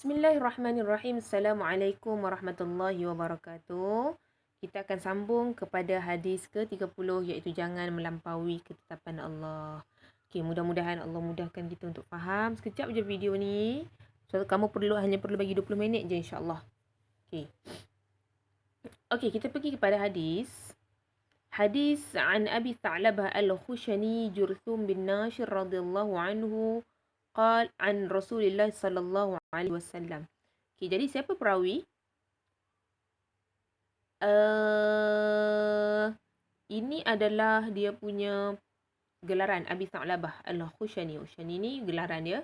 Bismillahirrahmanirrahim. Assalamualaikum warahmatullahi wabarakatuh. Kita akan sambung kepada hadis ke-30 iaitu jangan melampaui ketetapan Allah. Okey, mudah-mudahan Allah mudahkan kita untuk faham. Sekejap je video ni. So, kamu hanya perlu bagi 20 minit je insya-Allah. Okey. Okey, kita pergi kepada hadis. Hadis an Abi Tha'labah Al-Khushani Jurthum bin Nashir radhiyallahu anhu qal an Rasulillah sallallahu alaihi wasallam. Okay, jadi siapa perawi? Ini adalah dia punya gelaran Abi Tha'labah Al-Khushani. Khushani ni gelaran dia.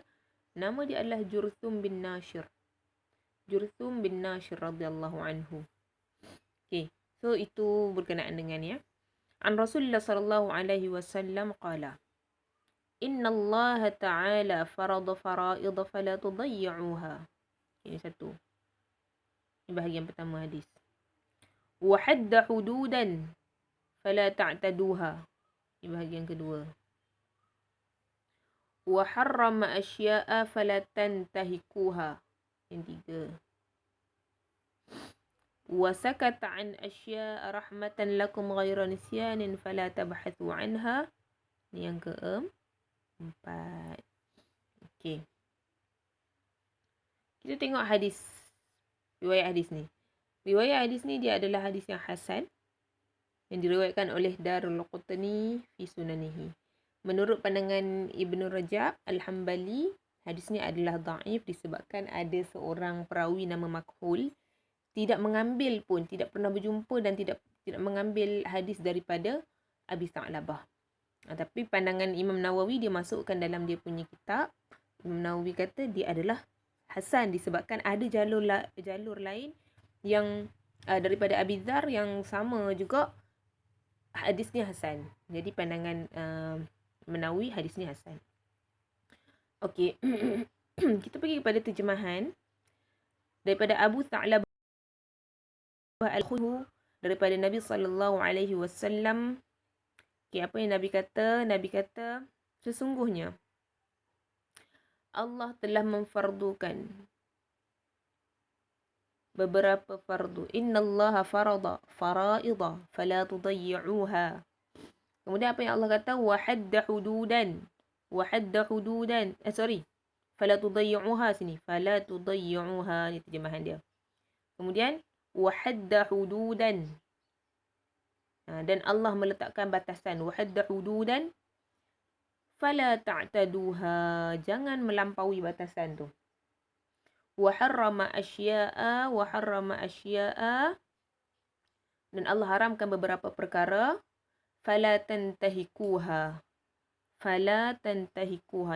Nama dia adalah Jurthum bin Nashir. Jurthum bin Nashir radhiyallahu anhu. Okay, so itu berkenaan dengan ya. An Rasulullah sallallahu alaihi wasallam qala. Inna Allah Ta'ala farada fara'id fala tudayyi'uha. Ini satu. Ini bahagian pertama hadis. Wa hadda hududan fala ta'taduha. Ini bahagian kedua. Wa harrama asya'a fala tantahikuha. Yang tiga. Wa sakata an asya'a rahmatan lakum ghayra nisyanin fala tabhathu anha. Ini yang keempat. Okey. Kita tengok hadis. Riwayat hadis ni. Riwayat hadis ni dia adalah hadis yang hasan yang diriwayatkan oleh Darul Qutni fi Sunanihi. Menurut pandangan Ibnu Rajab Al-Hambali, hadis ni adalah dhaif disebabkan ada seorang perawi nama Makhul tidak mengambil pun, tidak pernah berjumpa dan tidak mengambil hadis daripada Abi Tha'labah. Tapi pandangan Imam Nawawi dia masukkan dalam dia punya kitab. Imam Nawawi kata dia adalah hasan disebabkan ada jalur lain yang daripada Abi Dzar yang sama juga hadisnya hasan. Jadi pandangan Nawawi hadisnya hasan. Okey. Kita pergi kepada terjemahan daripada Abu Tha'labah Al-Khudri daripada Nabi sallallahu alaihi wasallam. Okey, apa yang Nabi kata? Nabi kata sesungguhnya Allah telah memfardukan beberapa fardu. Innallaha farada fara'idha fala tudayyi'uha. Kemudian apa yang Allah kata? Wa hadda hududan. Wa hadda hududan. Fala tudayyi'uha sini. Fala tudayyi'uha ni terjemahan dia. Kemudian wa hadda hududan. Dan Allah meletakkan batasan. Wa hadda hududan fala ta'taduha. Jangan melampaui batasan tu. Wa harrama asya'a dan Allah haramkan beberapa perkara. Fala tantahikuha.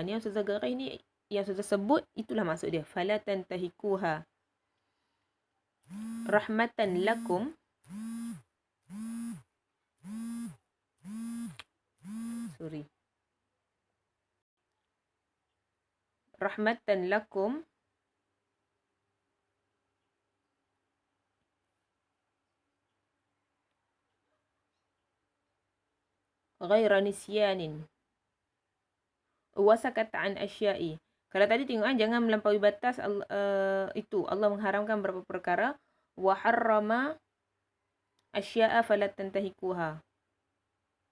Ni yang Ustazah garis ni yang Ustazah sebut itulah maksud dia. Fala tantahikuha. Rahmatan lakum. Rahmatan lakum ghaira nisyanin. Wasakata an asya'i. Kalau tadi tengok jangan melampaui batas itu. Allah mengharamkan beberapa perkara. Wa harrama asya'a fala tantahikuha.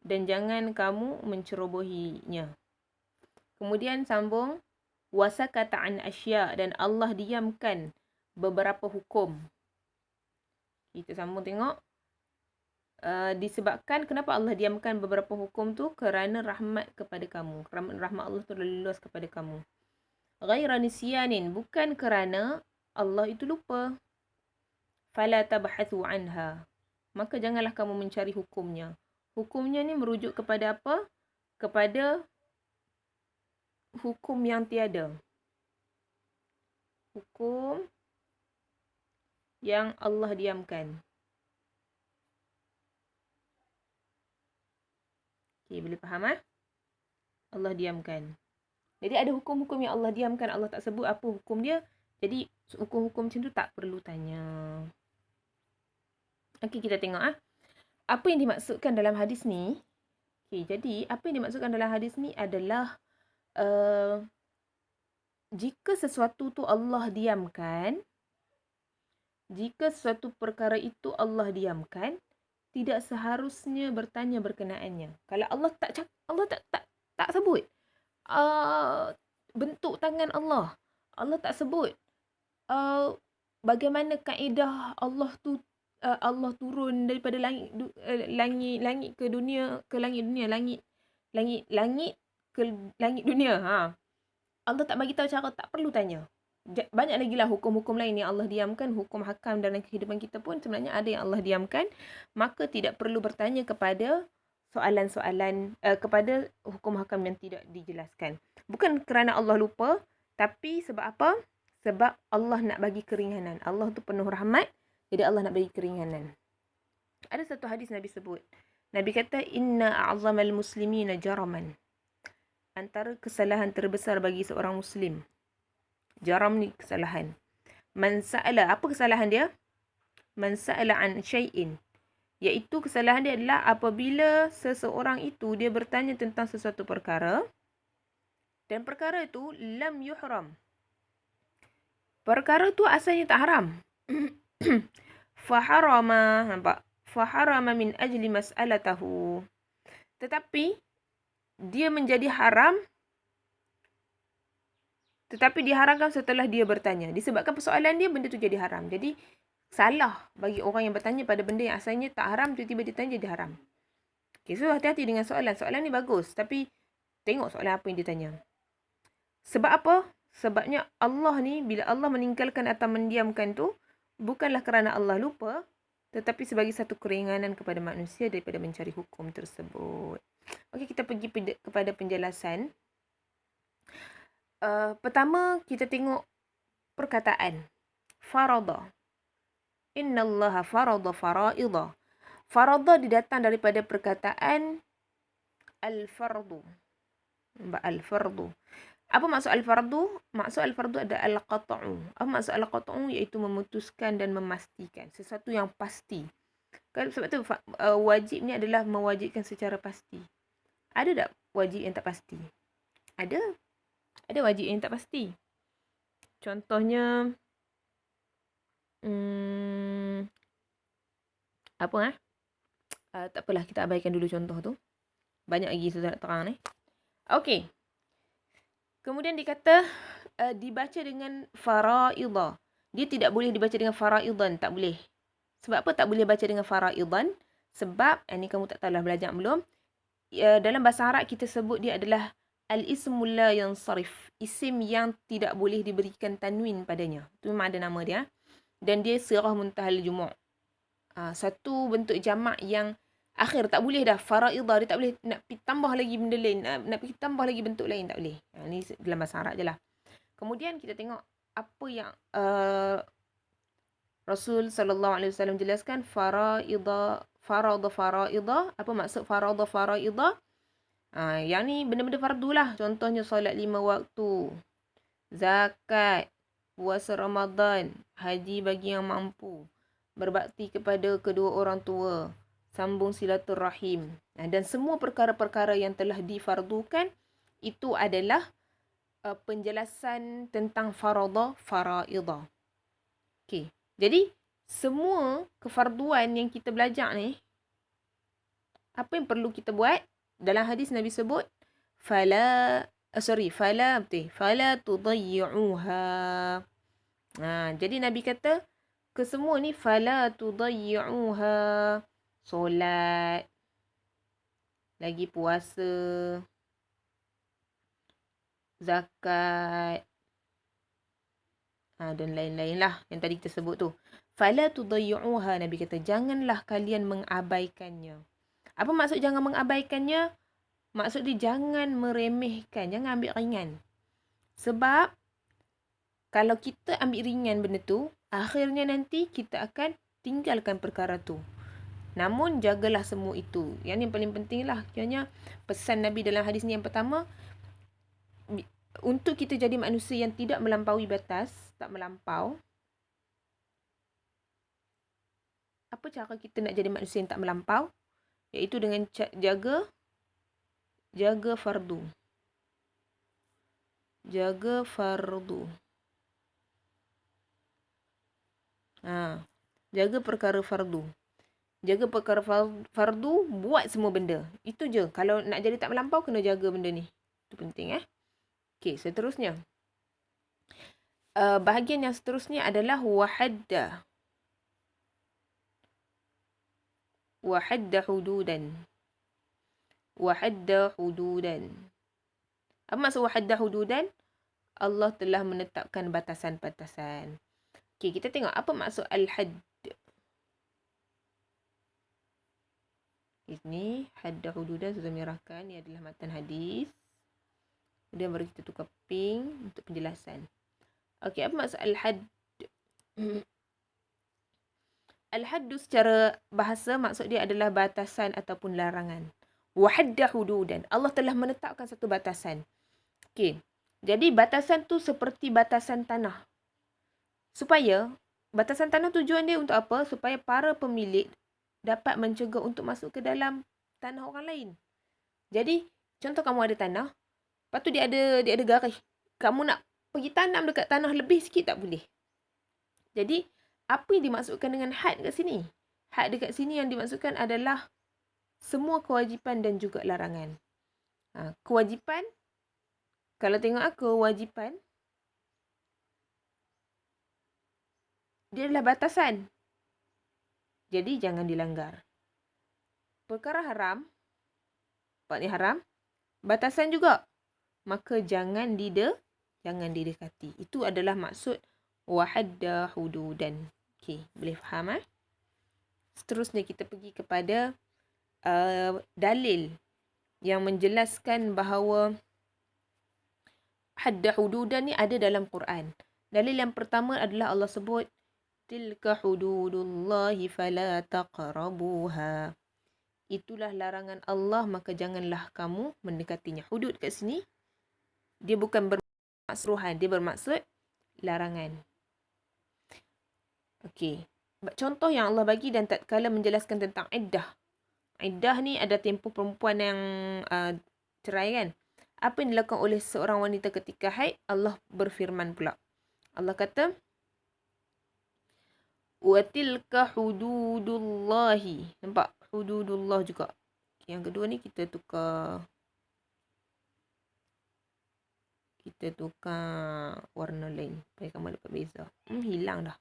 Dan jangan kamu mencerobohinya. Kemudian sambung wasakata an asya' dan Allah diamkan beberapa hukum. Kita sambung tengok. Disebabkan kenapa Allah diamkan beberapa hukum tu? Kerana rahmat kepada kamu. Rahmat Allah tu luas kepada kamu. Ghaira nisyanin. Bukan kerana Allah itu lupa. Fala tabhathu anha. Maka janganlah kamu mencari hukumnya. Hukumnya ni merujuk kepada apa? Kepada hukum yang tiada. Hukum yang Allah diamkan. Okay, boleh faham Allah diamkan. Jadi ada hukum-hukum yang Allah diamkan. Allah tak sebut apa hukum dia. Jadi hukum-hukum macam tu tak perlu tanya. Okey, kita tengok apa yang dimaksudkan dalam hadis ni. Okey, jadi apa yang dimaksudkan dalam hadis ni adalah jika sesuatu tu Allah diamkan, jika sesuatu perkara itu Allah diamkan, tidak seharusnya bertanya berkenaannya. Kalau Allah tak sebut bentuk tangan Allah. Allah tak sebut bagaimana kaedah Allah turun daripada langit ke dunia, ke langit dunia, langit ke langit dunia. Allah tak bagi tahu cara, tak perlu tanya. Banyak lagi lah hukum-hukum lain yang Allah diamkan, hukum hakam dalam kehidupan kita pun sebenarnya ada yang Allah diamkan, maka tidak perlu bertanya kepada soalan-soalan kepada hukum hakam yang tidak dijelaskan. Bukan kerana Allah lupa, tapi sebab apa? Sebab Allah nak bagi keringanan. Allah tu penuh rahmat, jadi Allah nak bagi keringanan. Ada satu hadis Nabi sebut. Nabi kata, inna a'zamal muslimina jaraman. Antara kesalahan terbesar bagi seorang Muslim. Jaram ni kesalahan. Man sa'ala, apa kesalahan dia? Man sa'ala an syai'in. Iaitu kesalahan dia adalah apabila seseorang itu dia bertanya tentang sesuatu perkara dan perkara itu lam yuhram. Perkara tu asalnya tak haram. Faharama, nampak? Faharama min ajli mas'alatahu. Tetapi dia menjadi haram, tetapi diharamkan setelah dia bertanya. Disebabkan persoalan dia, benda tu jadi haram. Jadi, salah bagi orang yang bertanya pada benda yang asalnya tak haram, tiba-tiba ditanya jadi haram. Okay, so hati-hati dengan soalan. Soalan ni bagus, tapi tengok soalan apa yang ditanya. Sebab apa? Sebabnya Allah ni, bila Allah meninggalkan atau mendiamkan tu, bukanlah kerana Allah lupa, tetapi sebagai satu keringanan kepada manusia daripada mencari hukum tersebut. Okey, kita pergi kepada penjelasan. Pertama, kita tengok perkataan. Farada. Inna Allah farada fara'idha. Farada didatang daripada perkataan al-fardu. Al-fardu. Apa maksud al-fardu? Maksud al-fardu ada al-qat'u. Apa maksud al-qat'u? Iaitu memutuskan dan memastikan. Sesuatu yang pasti. Sebab tu wajib ni adalah mewajibkan secara pasti. Ada tak wajib yang tak pasti? Ada. Ada wajib yang tak pasti. Contohnya, apa tak apalah, kita abaikan dulu contoh tu. Banyak lagi susah nak terang ni. Okey. Kemudian dikata dibaca dengan fara'idha. Dia tidak boleh dibaca dengan fara'idhan, tak boleh. Sebab apa tak boleh baca dengan fara'idhan? Sebab, ni kamu tak tahulah belajar belum. Dalam bahasa Arab kita sebut dia adalah al-ismul la yansarif. Isim yang tidak boleh diberikan tanwin padanya. Itu memang ada nama dia. Dan dia sirah muntahal jumu'. Satu bentuk jamak yang akhir, tak boleh dah. Fara'idha, dia tak boleh nak tambah lagi benda lain. Nak tambah lagi bentuk lain, tak boleh. Ni dalam bahasa Arab je lah. Kemudian kita tengok apa yang Rasul SAW jelaskan. Fara'idha. Apa maksud fara'idha fara'idha? Yang ni benda-benda fardu lah. Contohnya solat 5 waktu, zakat, puasa Ramadan, haji bagi yang mampu, berbakti kepada kedua orang tua, sambung silaturahim. Dan semua perkara-perkara yang telah difardukan, itu adalah penjelasan tentang farada, fara'idha. Okay. Jadi, semua kefarduan yang kita belajar ni, apa yang perlu kita buat? Dalam hadis Nabi sebut, fala tudayyi'uha. Jadi Nabi kata, kesemua ni fala tudayyi'uha. Solat, lagi puasa, zakat, dan lain-lain lah yang tadi kita sebut tu. Fala tudayyi'uha, Nabi kata, janganlah kalian mengabaikannya. Apa maksud jangan mengabaikannya? Maksud dia jangan meremehkan, jangan ambil ringan. Sebab kalau kita ambil ringan benda tu, akhirnya nanti kita akan tinggalkan perkara tu. Namun jagalah semua itu. Yang yang paling penting lah, kiranya pesan Nabi dalam hadis ni yang pertama, untuk kita jadi manusia yang tidak melampaui batas, tak melampau. Apa cara kita nak jadi manusia yang tak melampau? Iaitu dengan jaga fardu. Jaga fardu. Jaga perkara fardu. Jaga perkara fardu, buat semua benda. Itu je. Kalau nak jadi tak melampau, kena jaga benda ni. Itu penting. Okey, seterusnya. Bahagian yang seterusnya adalah wahadda. Wahadda hududan. Wahadda hududan. Apa maksud wahadda hududan? Allah telah menetapkan batasan-batasan. Okey, kita tengok apa maksud al-hadd. Ini hadda hududan sudah merahkan. Ini adalah matan hadis. Kemudian baru kita tukar pink untuk penjelasan. Okey, apa maksud al-hadd? Al-haddu secara bahasa maksud dia adalah batasan ataupun larangan. Wahadda hududan. Allah telah menetapkan satu batasan. Okey. Jadi batasan tu seperti batasan tanah. Supaya batasan tanah tujuan dia untuk apa? Supaya para pemilik dapat mencegah untuk masuk ke dalam tanah orang lain. Jadi, contoh kamu ada tanah, lepas tu dia ada garis. Kamu nak pergi tanam dekat tanah lebih sikit tak boleh. Jadi, apa yang dimaksudkan dengan had kat sini? Had dekat sini yang dimaksudkan adalah semua kewajipan dan juga larangan. Kewajipan, kalau tengok kewajipan, dia adalah batasan. Jadi, jangan dilanggar. Perkara haram, paknya haram, batasan juga. Maka jangan didekati. Itu adalah maksud wahadda hududan. Okey, boleh faham? Seterusnya kita pergi kepada dalil yang menjelaskan bahawa hadda hududan ni ada dalam Quran. Dalil yang pertama adalah Allah sebut tilka hududullahi fala taqrabuha. Itulah larangan Allah, maka janganlah kamu mendekatinya. Hudud kat sini dia bukan bermaksud suruhan, dia bermaksud larangan. Okey. Contoh yang Allah bagi dan tatkala menjelaskan tentang iddah. Iddah ni ada tempoh perempuan yang cerai kan. Apa yang dilakukan oleh seorang wanita ketika haid? Allah berfirman pula. Allah kata, wa tilka hududullahi. Nampak? Hududullah juga. Yang kedua ni kita tukar warna lain supaya kamu dapat beza. Hilang dah.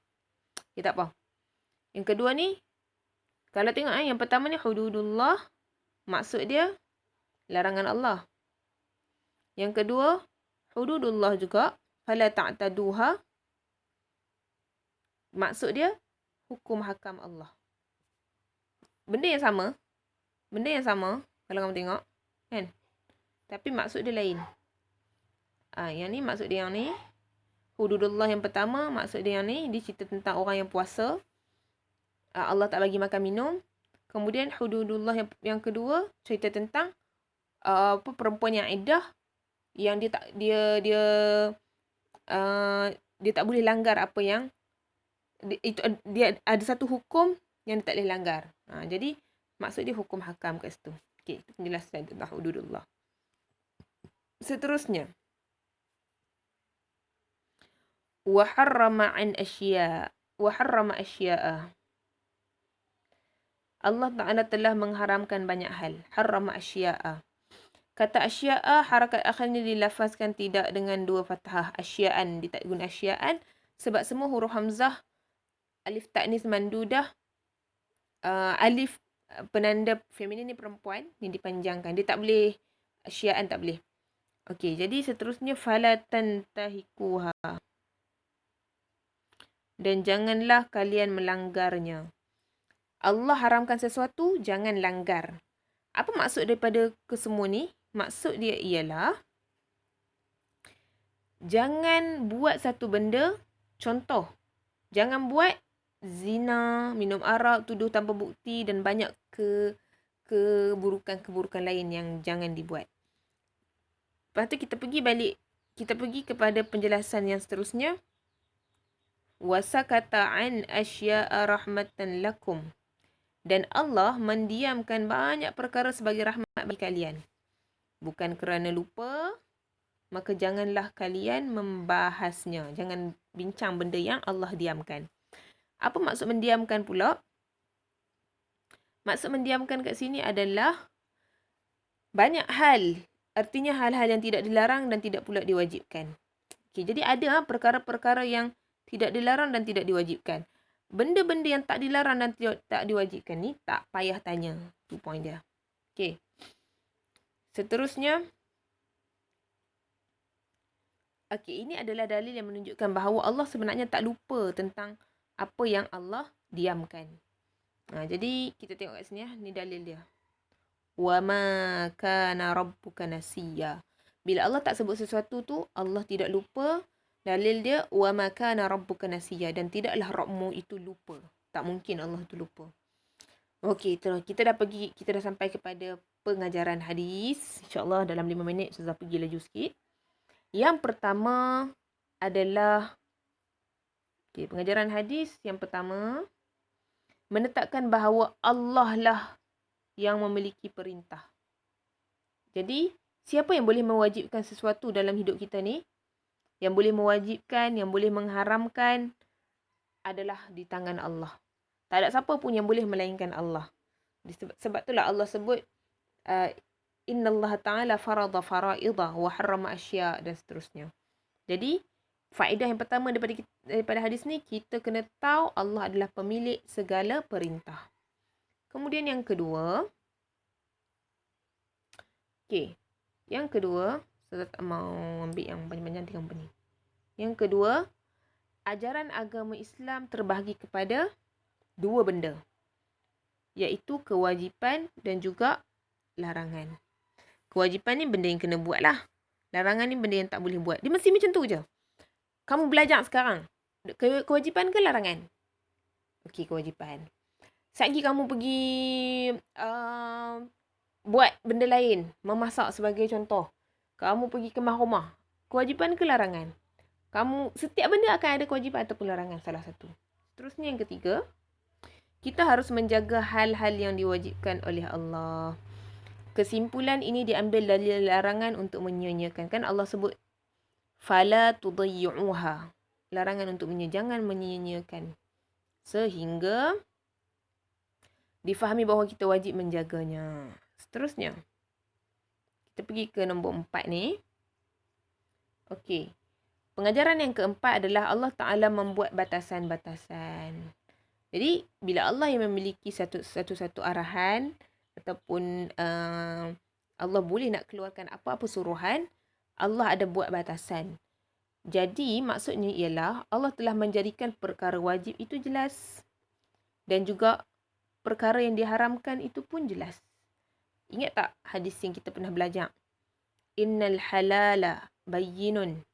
Okay, tak apa. Yang kedua ni, kalau tengok yang pertama ni hududullah, maksud dia larangan Allah. Yang kedua, hududullah juga, fala ta'taduha, maksud dia hukum hakam Allah. Benda yang sama kalau kamu tengok, kan? Tapi maksud dia lain. Yang ni maksud dia yang ni. Hududullah yang pertama, maksud dia yang ni. Dia cerita tentang orang yang puasa. Allah tak bagi makan minum. Kemudian hududullah yang kedua, cerita tentang perempuan yang iddah. Yang dia tak boleh langgar apa yang dia ada satu hukum yang dia tak boleh langgar. Jadi maksud dia hukum hakam kat situ. Okey, itu penjelasan tentang hududullah. Seterusnya, wa harrama asya'a. Allah Ta'ala telah mengharamkan banyak hal. Harrama asya'a. Kata asya'a, harakat akhirnya dilafazkan tidak dengan dua fathah. Asya'an, dia tak guna asya'an. Sebab semua huruf hamzah, alif ta'nis mandudah, alif penanda feminin ni perempuan, ni dipanjangkan. Dia tak boleh, asya'an tak boleh. Okey, jadi seterusnya, fala tantahikuha. Dan janganlah kalian melanggarnya. Allah haramkan sesuatu, jangan langgar. Apa maksud daripada kesemua ni? Maksud dia ialah, jangan buat satu benda, contoh, jangan buat zina, minum arak, tuduh tanpa bukti dan banyak keburukan-keburukan lain yang jangan dibuat. Lepas tu kita pergi kepada penjelasan yang seterusnya. Wasakata an asya'a rahmatan lakum. Dan Allah mendiamkan banyak perkara sebagai rahmat bagi kalian. Bukan kerana lupa, maka janganlah kalian membahasnya. Jangan bincang benda yang Allah diamkan. Apa maksud mendiamkan pula? Maksud mendiamkan kat sini adalah banyak hal. Artinya hal-hal yang tidak dilarang dan tidak pula diwajibkan. Okay, jadi ada perkara-perkara yang tidak dilarang dan tidak diwajibkan. Benda-benda yang tak dilarang dan tak diwajibkan ni tak payah tanya. Tu point dia. Okay. Seterusnya. Okay, ini adalah dalil yang menunjukkan bahawa Allah sebenarnya tak lupa tentang apa yang Allah diamkan. Jadi kita tengok kat sini ya. Ni dalil dia. Wa ma kana rabbuka nasiya. Bila Allah tak sebut sesuatu tu, Allah tidak lupa. Dalil dia, wa ma kana rabbuka nasiya. Dan tidaklah Rabbmu itu lupa. Tak mungkin Allah tu lupa. Okey, terus kita dah sampai kepada pengajaran hadis. InsyaAllah dalam 5 minit Ustazah pergi laju sikit. Yang pertama adalah pengajaran hadis yang pertama menetapkan bahawa Allah lah yang memiliki perintah. Jadi, siapa yang boleh mewajibkan sesuatu dalam hidup kita ni? Yang boleh mewajibkan, yang boleh mengharamkan adalah di tangan Allah. Tak ada siapa pun yang boleh melainkan Allah. Sebab itulah Allah sebut Inna Allah Ta'ala farada fara'idha wa harrama asya' dan seterusnya. Jadi, faedah yang pertama daripada hadis ni, kita kena tahu Allah adalah pemilik segala perintah. Kemudian yang kedua, yang kedua, saya tak mau ambil yang panjang-panjang 3 ni. Yang kedua, ajaran agama Islam terbahagi kepada 2 benda. Iaitu kewajipan dan juga larangan. Kewajipan ni benda yang kena buat lah. Larangan ni benda yang tak boleh buat. Dia mesti macam tu je. Kamu belajar sekarang. Kewajipan ke larangan? Okey, kewajipan. Satgi kamu pergi buat benda lain. Memasak sebagai contoh. Kamu pergi kemas rumah. Kewajipan ke larangan? Setiap benda akan ada kewajipan ataupun larangan salah satu. Terusnya yang ketiga, kita harus menjaga hal-hal yang diwajibkan oleh Allah. Kesimpulan ini diambil dari larangan untuk menyia-nyiakan. Kan Allah sebut, fala tudayyu'uha. Larangan untuk jangan menyia-nyiakan. Sehingga difahami bahawa kita wajib menjaganya. Seterusnya, kita pergi ke nombor 4 ni. Okey. Pengajaran yang keempat adalah Allah Ta'ala membuat batasan-batasan. Jadi, bila Allah yang memiliki satu arahan ataupun Allah boleh nak keluarkan apa-apa suruhan, Allah ada buat batasan. Jadi, maksudnya ialah Allah telah menjadikan perkara wajib itu jelas. Dan juga perkara yang diharamkan itu pun jelas. Ingat tak hadis yang kita pernah belajar? Innal halala bayyinun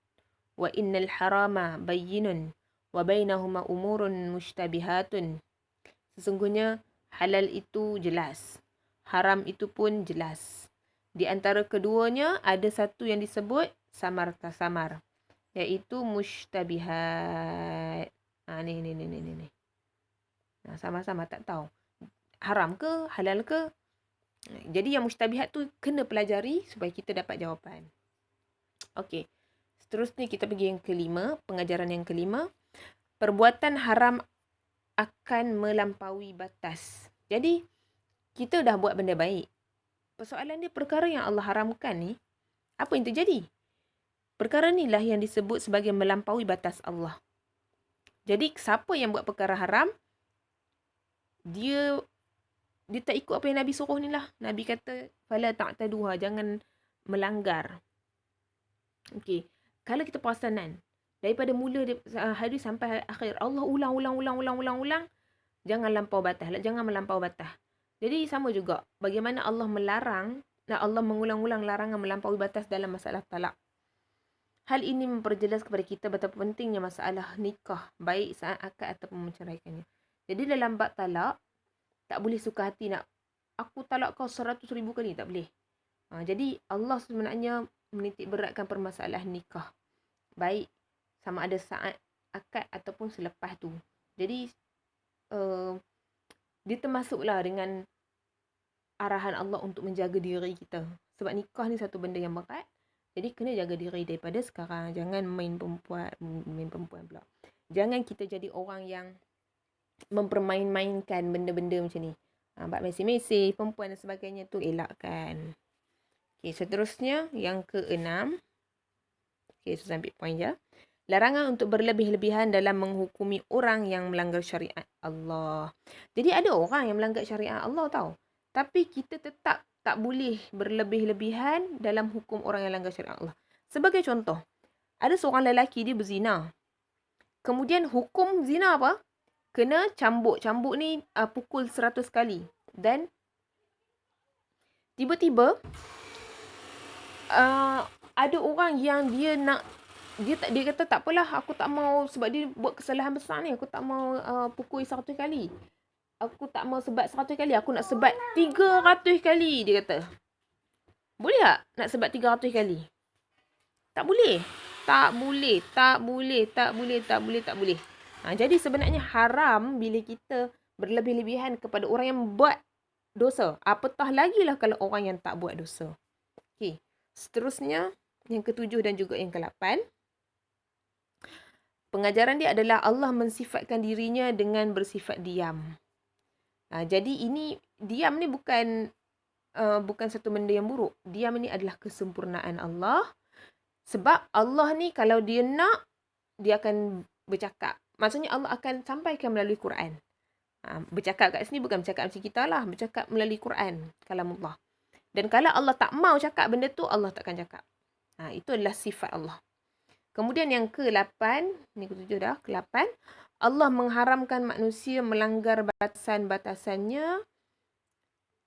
wa innal harama bayyinun wa bainahuma umurun mushtabihatun. Sesungguhnya halal itu jelas, haram itu pun jelas. Di antara keduanya ada satu yang disebut samar-tasamar, iaitu mushtabihat. Ni. Sama-sama tak tahu haram ke halal ke. Jadi yang mushtabihat tu kena pelajari supaya kita dapat jawapan. Okey. Seterusnya kita pergi yang kelima, pengajaran yang kelima. Perbuatan haram akan melampaui batas. Jadi, kita dah buat benda baik. Persoalan dia, perkara yang Allah haramkan ni, apa yang terjadi? Perkara ni lah yang disebut sebagai melampaui batas Allah. Jadi, siapa yang buat perkara haram, dia tak ikut apa yang Nabi suruh ni lah. Nabi kata, fala ta'taduha, jangan melanggar. Okey. Kalau kita perasanan, daripada mula hadis sampai akhir, Allah ulang, jangan lampau batas. Jangan melampau batas. Jadi sama juga, bagaimana Allah melarang, Allah mengulang-ulang larangan melampaui batas dalam masalah talak. Hal ini memperjelas kepada kita betapa pentingnya masalah nikah, baik saat akad ataupun menceraikannya. Jadi dalam bab talak, tak boleh suka hati nak, aku talak kau 100,000 kali, tak boleh. Jadi Allah sebenarnya menitik beratkan permasalahan nikah. Baik sama ada saat akad ataupun selepas tu. Jadi dia termasuklah dengan arahan Allah untuk menjaga diri kita. Sebab nikah ni satu benda yang berat Jadi kena jaga diri daripada sekarang. Jangan main perempuan pula. Jangan kita jadi orang yang mempermain-mainkan benda-benda macam ni. Buat mesej-mesej perempuan dan sebagainya tu elakkan. Okey, seterusnya yang keenam. Okey, saya ambil poin je. Larangan untuk berlebih-lebihan dalam menghukumi orang yang melanggar syariat Allah. Jadi ada orang yang melanggar syariat Allah tau. Tapi kita tetap tak boleh berlebih-lebihan dalam hukum orang yang langgar syariat Allah. Sebagai contoh, ada seorang lelaki dia berzina. Kemudian hukum zina apa? Kena cambuk. Cambuk ni pukul 100 kali. Dan tiba-tiba ada orang yang dia kata tak apalah, aku tak mau sebab dia buat kesalahan besar ni, aku tak mau pukul 100 kali. Aku tak mau sebat 100 kali, aku nak sebat 300 kali, dia kata. Boleh tak nak sebat 300 kali? Tak boleh. Tak boleh. Jadi sebenarnya haram bila kita berlebih-lebihan kepada orang yang buat dosa. Apatah lagi lah kalau orang yang tak buat dosa. Okey. Seterusnya, yang ketujuh dan juga yang ke-8. Pengajaran dia adalah Allah mensifatkan dirinya dengan bersifat diam. Jadi ini, diam ni bukan satu benda yang buruk. Diam ni adalah kesempurnaan Allah. Sebab Allah ni kalau dia nak, dia akan bercakap. Maksudnya Allah akan sampaikan melalui Quran. Bercakap kat sini bukan bercakap macam kita lah. Bercakap melalui Quran, kalamullah. Dan kalau Allah tak mau cakap benda tu, Allah takkan cakap. Itu adalah sifat Allah. Kemudian yang ke-8, ni ke-7 dah, ke-8. Allah mengharamkan manusia melanggar batasan-batasannya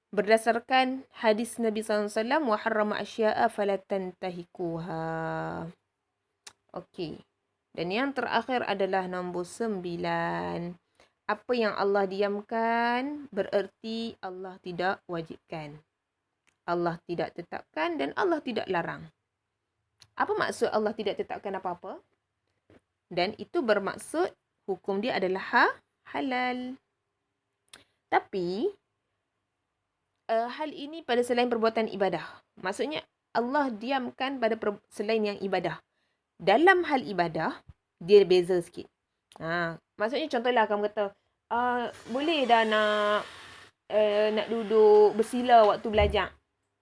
berdasarkan hadis Nabi SAW, wa harrama asya'a falatantahikuha. Okey. Dan yang terakhir adalah nombor 9. Apa yang Allah diamkan bererti Allah tidak wajibkan. Allah tidak tetapkan dan Allah tidak larang. Apa maksud Allah tidak tetapkan apa-apa? Dan itu bermaksud hukum dia adalah halal. Tapi hal ini pada selain perbuatan ibadah. Maksudnya Allah diamkan pada selain yang ibadah. Dalam hal ibadah, dia beza sikit. Maksudnya contohlah kamu kata, boleh dah nak duduk bersila waktu belajar.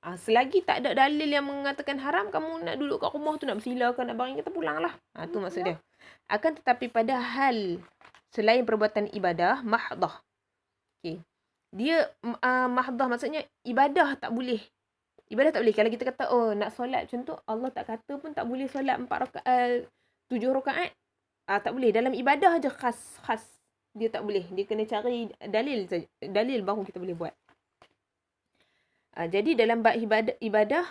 Selagi tak ada dalil yang mengatakan haram, kamu nak duduk kat rumah tu nak bersila ke nak baring, kita pulanglah. Tu maksud dia. Akan tetapi pada hal selain perbuatan ibadah, mahdah. Okey. Dia mahdah maksudnya ibadah tak boleh. Ibadah tak boleh. Kalau kita kata, nak solat macam tu, Allah tak kata pun tak boleh solat 7 rakaat. Tak boleh. Dalam ibadah je khas. Dia tak boleh. Dia kena cari dalil saja. Dalil baru kita boleh buat. Jadi dalam bab ibadah,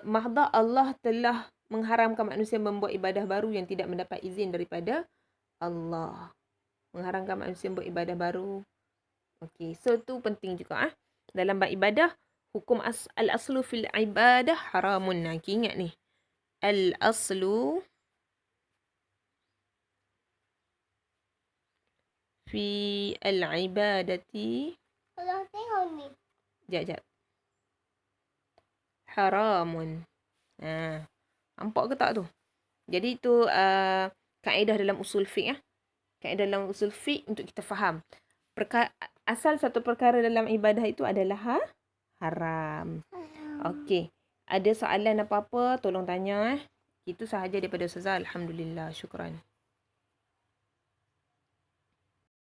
mahdah Allah telah mengharamkan manusia membuat ibadah baru yang tidak mendapat izin daripada Allah. Mengharamkan manusia membuat ibadah baru. Okey, so tu penting juga. Dalam bab ibadah, hukum al-aslu fil ibadah haramun. Ingat ni. Al-aslu fi al-ibadati. Kalau tengok ni. Sekejap. Haramun. Nampak ke tak tu? Jadi tu kaedah dalam usul fiqh. Kaedah dalam usul fiqh untuk kita faham. Asal satu perkara dalam ibadah itu adalah haram. Okey. Ada soalan apa-apa, tolong tanya. Itu sahaja daripada Ustazah. Alhamdulillah. Syukran.